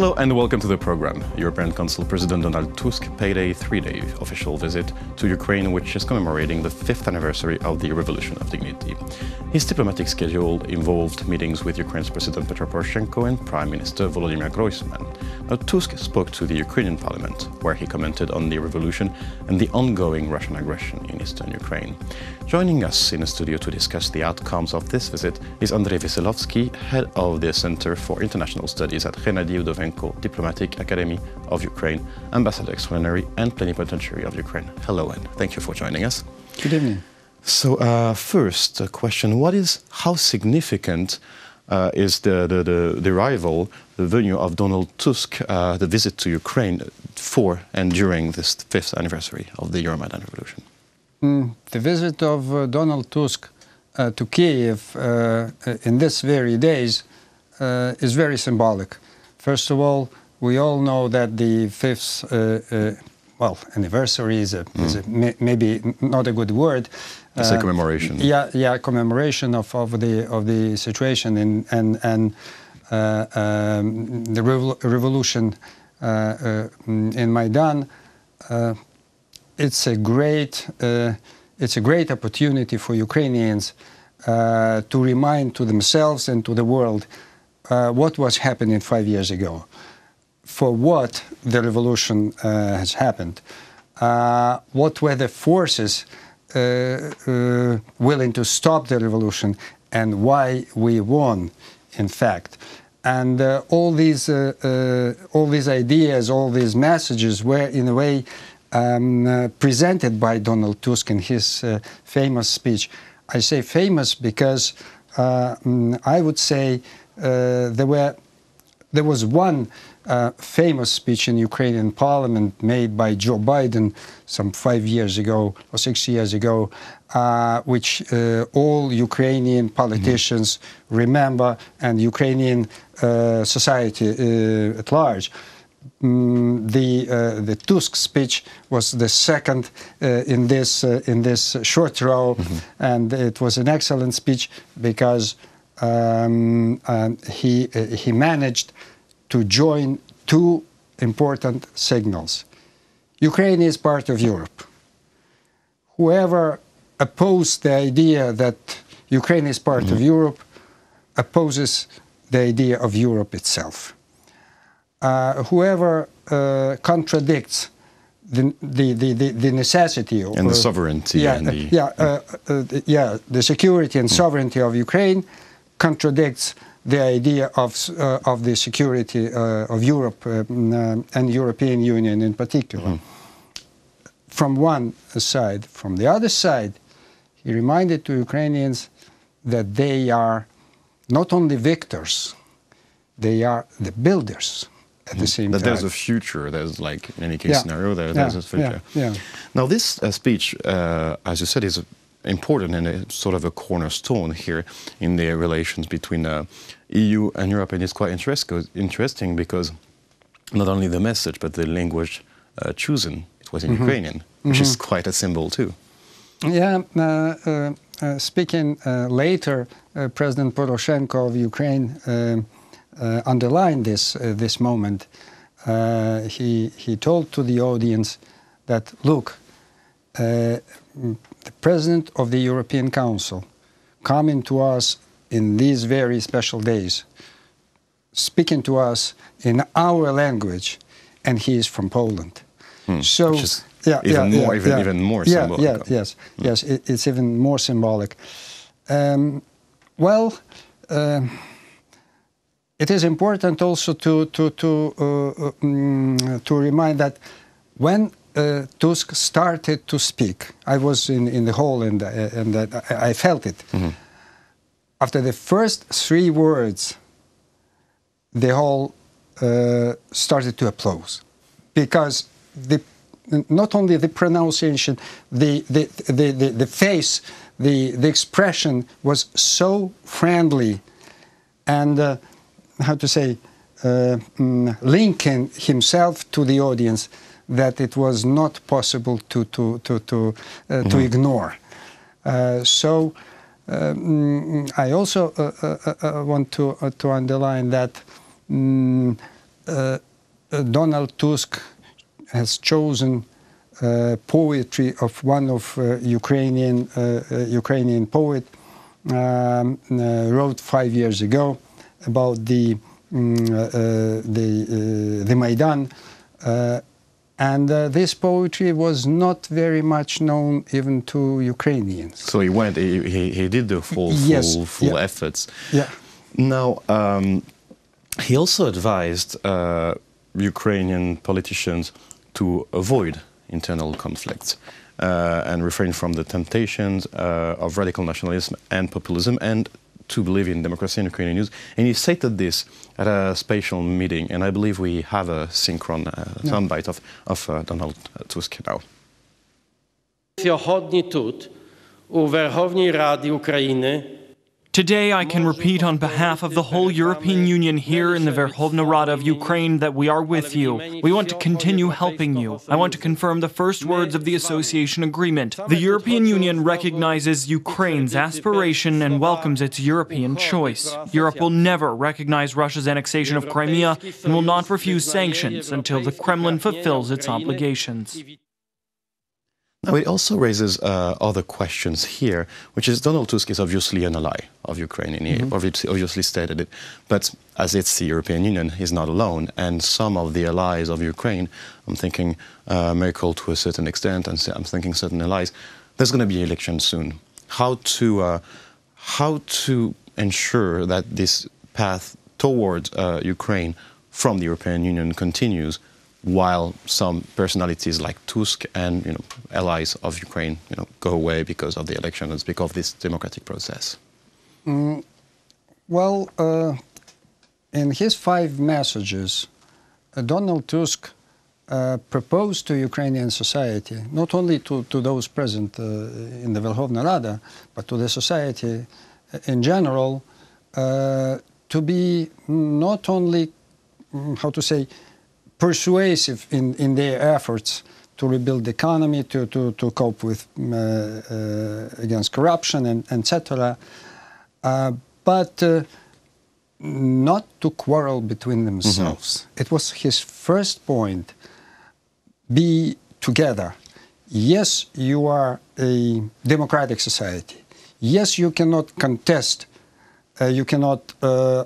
Hello and welcome to the program. European Council President Donald Tusk paid a three-day official visit to Ukraine, which is commemorating the 5th anniversary of the Revolution of Dignity. His diplomatic schedule involved meetings with Ukraine's President Petro and Prime Minister Volodymyr Groysman. Now, Tusk spoke to the Ukrainian Parliament, where he commented on the revolution and the ongoing Russian aggression in eastern Ukraine. Joining us in the studio to discuss the outcomes of this visit is Andriy Veselovskyi, head of the Center for International Studies at Hennadii Udovenko Diplomatic Academy of Ukraine, Ambassador Extraordinary and Plenipotentiary of Ukraine. Hello and thank you for joining us. Good evening. So first question, how significant is the arrival, the venue of Donald Tusk, the visit to Ukraine for and during this 5th anniversary of the Euromaidan revolution? The visit of Donald Tusk to Kiev in these very days is very symbolic. First of all, we all know that the 5th anniversary is maybe not a good word. It's a commemoration. Yeah, commemoration of the situation and the revolution in Maidan. It's a great opportunity for Ukrainians to remind to themselves and to the world what was happening 5 years ago, for what the revolution has happened, what were the forces willing to stop the revolution, and why we won, in fact. And all these ideas, all these messages were, in a way, presented by Donald Tusk in his famous speech. I say famous because I would say there was one famous speech in Ukrainian Parliament made by Joe Biden some 5 years ago or 6 years ago, which all Ukrainian politicians remember, and Ukrainian society at large. The Tusk speech was the second in this short row, and it was an excellent speech because he managed to join two important signals. Ukraine is part of Europe. Whoever opposed the idea that Ukraine is part of Europe opposes the idea of Europe itself. Whoever contradicts the necessity of, and the sovereignty the security and sovereignty of Ukraine contradicts the idea of the security of Europe and European Union in particular. From one side. From the other side, he reminded to Ukrainians that they are not only victors, they are the builders at the same time. There's a future, there's like in any case scenario, there's a future. Now this speech, as you said, is important and a sort of a cornerstone here in the relations between EU and Europe, and it's quite interesting because not only the message but the language chosen, it was in Ukrainian, which is quite a symbol too. Yeah, speaking later, President Poroshenko of Ukraine underlined this moment. He told to the audience that, look, the President of the European Council coming to us in these very special days, speaking to us in our language, and he is from Poland. So, which is even more symbolic. Yes, it's even more symbolic. It is important also to remind that when Tusk started to speak, I was in the hall and I felt it. After the first 3 words, the hall started to applaud, because not only the pronunciation, the face, the expression was so friendly and how to say, linking himself to the audience, that it was not possible to ignore. So I also want to underline that Donald Tusk has chosen poetry of one of Ukrainian poet wrote 5 years ago about the Maidan, and this poetry was not very much known even to Ukrainians. So he did the full efforts. Yeah. Now, he also advised Ukrainian politicians to avoid internal conflicts and refrain from the temptations of radical nationalism and populism, and to believe in democracy and Ukrainian news. And he stated this at a special meeting, and I believe we have a synchron soundbite of Donald Tusk now. Сьогодні тут, у Верховній Раді України, Today, I can repeat on behalf of the whole European Union here in the Verkhovna Rada of Ukraine that we are with you. We want to continue helping you. I want to confirm the first words of the association agreement. The European Union recognizes Ukraine's aspiration and welcomes its European choice. Europe will never recognize Russia's annexation of Crimea and will not refuse sanctions until the Kremlin fulfills its obligations. Now, it also raises other questions here, which is Donald Tusk is obviously an ally of Ukraine, and he obviously stated it. But as it's the European Union, he's not alone. And some of the allies of Ukraine, I'm thinking Merkel to a certain extent, and I'm thinking certain allies, there's going to be elections soon. How to ensure that this path towards Ukraine from the European Union continues, while some personalities like Tusk and allies of Ukraine go away because of the elections, because of this democratic process? Well, in his 5 messages, Donald Tusk proposed to Ukrainian society, not only to those present in the Verkhovna Rada, but to the society in general, to be not only, how to say, persuasive in their efforts to rebuild the economy, to cope with against corruption, and etc., but not to quarrel between themselves. It was his first point: be together. Yes, you are a democratic society. Yes, you cannot contest, you cannot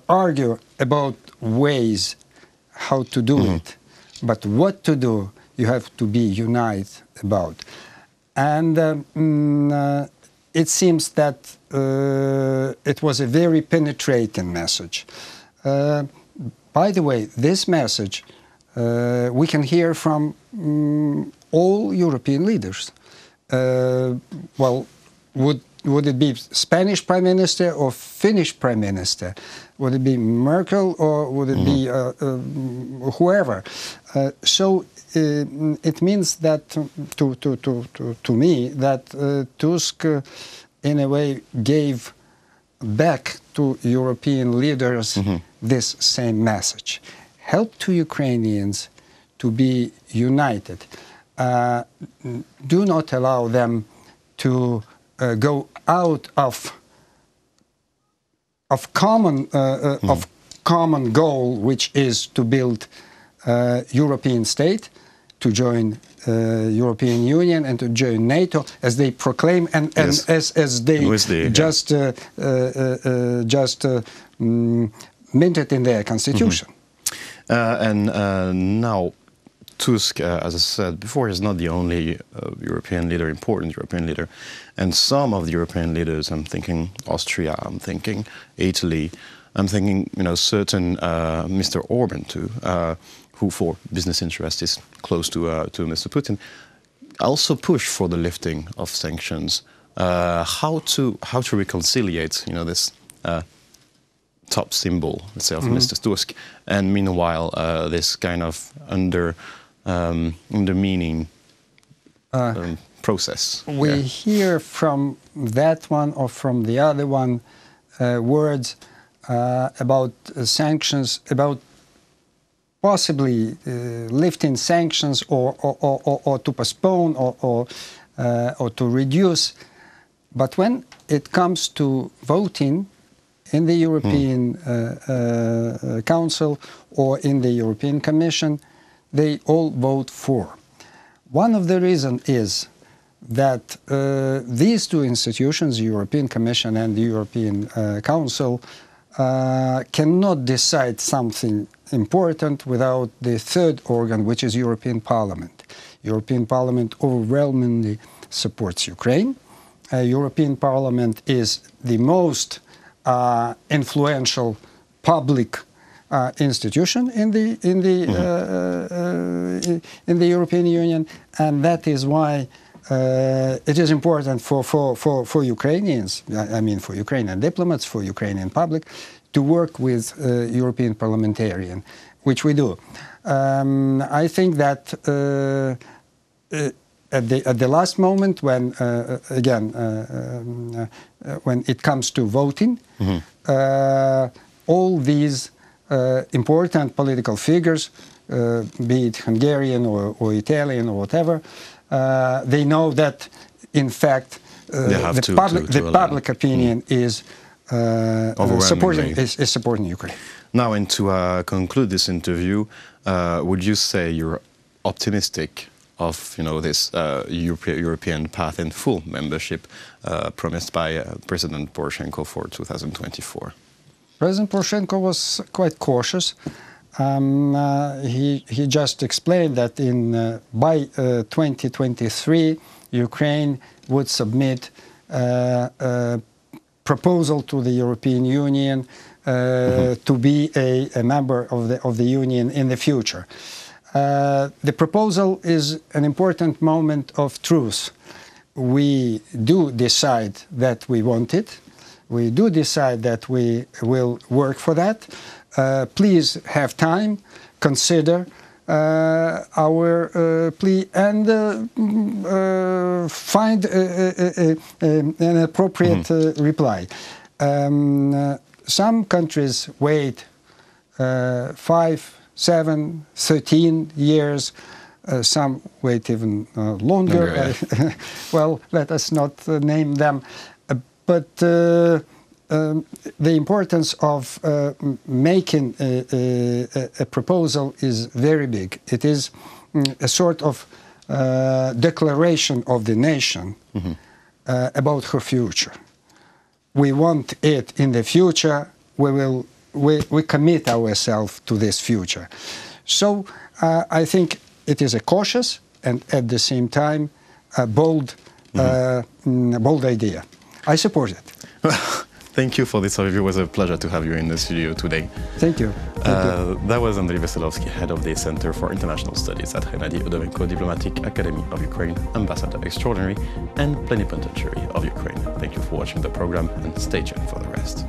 argue about ways how to do it. But what to do, you have to be united about. And it seems that it was a very penetrating message. By the way, this message we can hear from all European leaders. Well, would it be Spanish Prime Minister or Finnish Prime Minister? Would it be Merkel or would it be whoever? So it means that, to me, that Tusk, in a way, gave back to European leaders this same message. Help to Ukrainians to be united. Do not allow them to go out of common goal, which is to build European state, to join European Union and to join NATO, as they proclaim, and as they just minted in their constitution. And now, Tusk, as I said before, is not the only European leader, important European leader. And some of the European leaders, I'm thinking Austria, I'm thinking Italy, I'm thinking, certain Mr. Orban too, who for business interests is close to Mr. Putin, also push for the lifting of sanctions. How to reconciliate, this top symbol, let's say, of Mr. Tusk, and meanwhile this kind of undermining process. We hear from that one or from the other one words about sanctions, about possibly lifting sanctions or to postpone or to reduce. But when it comes to voting in the European Council or in the European Commission, they all vote for. One of the reasons is that these two institutions, the European Commission and the European Council, cannot decide something important without the third organ, which is European Parliament. European Parliament overwhelmingly supports Ukraine. European Parliament is the most influential public institution in the European Union, and that is why it is important for Ukrainians, I mean for Ukrainian diplomats, for Ukrainian public, to work with European parliamentarians, which we do. I think that at the last moment, when when it comes to voting, all these important political figures, be it Hungarian or Italian or whatever, they know that, in fact, the public opinion is supporting Ukraine. Now, and to conclude this interview, would you say you're optimistic of this European path and full membership promised by President Poroshenko for 2024? President Poroshenko was quite cautious. He just explained that by 2023 Ukraine would submit a proposal to the European Union to be a member of the Union in the future. The proposal is an important moment of truth. We do decide that we want it. We do decide that we will work for that. Please have time, consider our plea, and find an appropriate reply. Some countries wait 5, 7, 13 years. Some wait even longer. Well, let us not name them. But the importance of making a proposal is very big. It is a sort of declaration of the nation about her future. We want it in the future. We commit ourselves to this future. So I think it is a cautious and at the same time a bold idea. I support it. Thank you for this overview. It was a pleasure to have you in the studio today. Thank you. That was Andriy Veselovskyi, head of the Center for International Studies at Hennadii Udovenko Diplomatic Academy of Ukraine, Ambassador Extraordinary and Plenipotentiary of Ukraine. Thank you for watching the program and stay tuned for the rest.